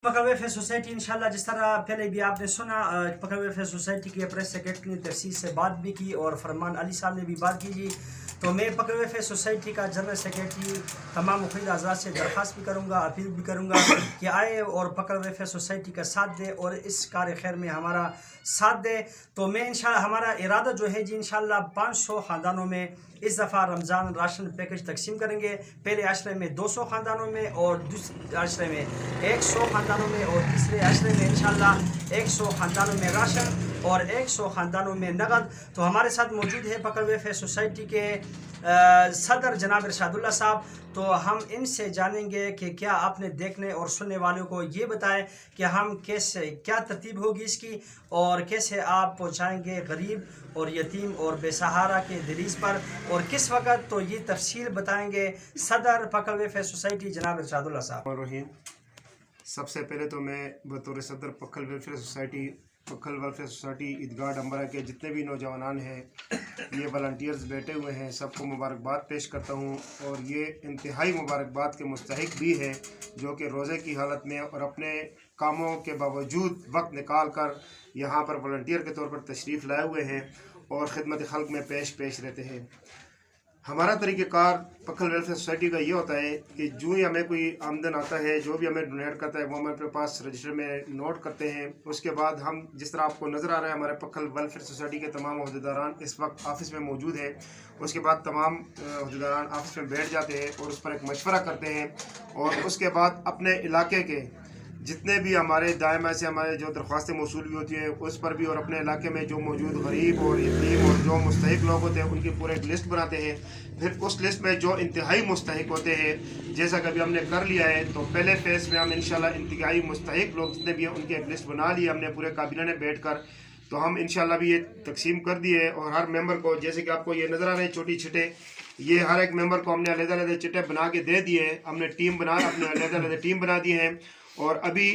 پکڑ welfare society انشاءاللہ جس طرح پہلے بھی آپ نے سنا پکڑ ویلفیئر سوسائٹی کی پریس سیکرٹری نے تفصیل سے بات بھی کی اور فرمان علی صاحب نے بھی بات کی جی. تو میں پکڑ ویلفیئر سوسائٹی کا جنرل سیکرٹری تمام مفید اعضاء سے درخواست بھی کروں گا، اپیل بھی کروں گا کہ آئے اور پکڑ ویلفیئر سوسائٹی کا ساتھ دے اور اس کار خیر میں ہمارا ساتھ دے. تو میں انشاءاللہ ہمارا ارادہ جو ہے جی انشاءاللہ 500 خاندانوں میں اس دفعہ رمضان راشن پیکج تقسیم کریں گے. پہلے عشرے میں 200 خاندانوں میں اور دوسرے عشرے میں 100 خاندانوں میں اور تیسرے عشرے میں انشاءاللہ 100 خاندانوں میں راشن اور 100 خاندانوں میں نقد. تو ہمارے ساتھ موجود ہے پکڑ ویلفیئر سوسائٹی کے صدر جناب ارشاد اللہ صاحب. تو ہم ان سے جانیں گے کہ کیا آپ نے دیکھنے اور سننے والوں کو یہ بتائیں کہ ہم کیسے کیا ترتیب ہوگی اس کی اور کیسے آپ پہنچائیں گے غریب اور یتیم اور بے سہارا کے دہلیز پر اور کس وقت. تو یہ تفصیل بتائیں گے صدر پکڑ ویلفیئر سوسائٹی جناب ارشاد اللہ صاحب. سب سے پہلے تو میں بطور صدر پکھل ویلفیئر سوسائٹی عیدگاہ ڈمبرا کے جتنے بھی نوجوانان ہیں، یہ والنٹیئرز بیٹھے ہوئے ہیں، سب کو مبارکباد پیش کرتا ہوں. اور یہ انتہائی مبارکباد کے مستحق بھی ہیں جو کہ روزے کی حالت میں اور اپنے کاموں کے باوجود وقت نکال کر یہاں پر والنٹیئر کے طور پر تشریف لائے ہوئے ہیں اور خدمت خلق میں پیش رہتے ہیں. ہمارا طریقہ کار پکھل ویلفیئر سوسائٹی کا یہ ہوتا ہے کہ جو ہی ہمیں کوئی آمدن آتا ہے، جو بھی ہمیں ڈونیٹ کرتا ہے وہ ہم اپنے پاس رجسٹر میں نوٹ کرتے ہیں. اس کے بعد ہم جس طرح آپ کو نظر آ رہا ہے ہمارے پکھل ویلفیئر سوسائٹی کے تمام عہدیداران اس وقت آفس میں موجود ہیں. اس کے بعد تمام عہدیداران آفس میں بیٹھ جاتے ہیں اور اس پر ایک مشورہ کرتے ہیں اور اس کے بعد اپنے علاقے کے جتنے بھی ہمارے دائمہ سے ہمارے جو درخواستیں موصول بھی ہوتی ہیں اس پر بھی اور اپنے علاقے میں جو موجود غریب اور یتیم اور جو مستحق لوگ ہوتے ہیں ان کی پورے ایک لسٹ بناتے ہیں. پھر اس لسٹ میں جو انتہائی مستحق ہوتے ہیں، جیسا کہ ابھی ہم نے کر لیا ہے، تو پہلے فیز میں ہم انشاءاللہ انتہائی مستحق لوگ جتنے بھی ہیں ان کی ایک لسٹ بنا لی ہم نے پورے کابینہ نے بیٹھ کر. تو ہم انشاءاللہ بھی یہ تقسیم کر دیے اور ہر ممبر کو جیسے کہ آپ کو یہ نظر آ رہے ہیں چھوٹی چھٹے، یہ ہر ایک ممبر کو ہم نے علیحدہ چٹے بنا کے دے دیے ہیں. ہم نے ٹیم بنا اپنے علیحدہ ٹیم بنا دی ہیں اور ابھی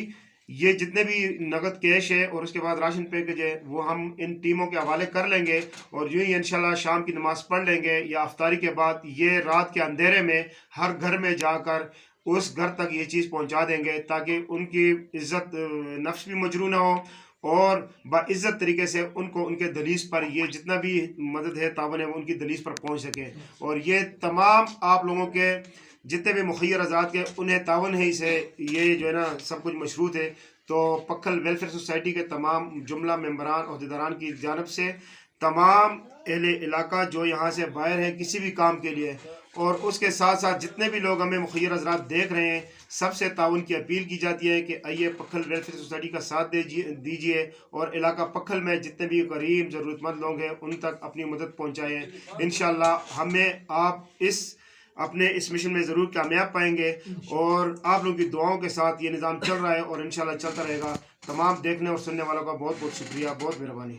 یہ جتنے بھی نقد کیش ہے اور اس کے بعد راشن پیکج ہے وہ ہم ان ٹیموں کے حوالے کر لیں گے اور یوں ہی انشاءاللہ شام کی نماز پڑھ لیں گے یا افطاری کے بعد یہ رات کے اندھیرے میں ہر گھر میں جا کر اس گھر تک یہ چیز پہنچا دیں گے تاکہ ان کی عزت نفس بھی مجروح نہ ہو اور باعزت طریقے سے ان کو ان کے دہلیز پر یہ جتنا بھی مدد ہے تعاون ہے وہ ان کی دہلیز پر پہنچ سکے. اور یہ تمام آپ لوگوں کے جتنے بھی مخیر آزاد کے انہیں تعاون ہے اسے یہ جو ہے نا سب کچھ مشروط ہے. تو پکھل ویلفیئر سوسائٹی کے تمام جملہ ممبران عہدیداران کی جانب سے تمام اہل علاقہ جو یہاں سے باہر ہیں کسی بھی کام کے لیے اور اس کے ساتھ ساتھ جتنے بھی لوگ ہمیں مخیر حضرات دیکھ رہے ہیں سب سے تعاون کی اپیل کی جاتی ہے کہ آئیے پکھل ویلفیئر سوسائٹی کا ساتھ دیجیے اور علاقہ پکھل میں جتنے بھی غریب ضرورت مند لوگ ہیں ان تک اپنی مدد پہنچائیں. انشاءاللہ ہمیں آپ اپنے اس مشن میں ضرور کامیاب پائیں گے اور آپ لوگوں کی دعاؤں کے ساتھ یہ نظام چل رہا ہے اور انشاءاللہ چلتا رہے گا. تمام دیکھنے اور سننے والوں کا بہت بہت شکریہ، بہت مہربانی.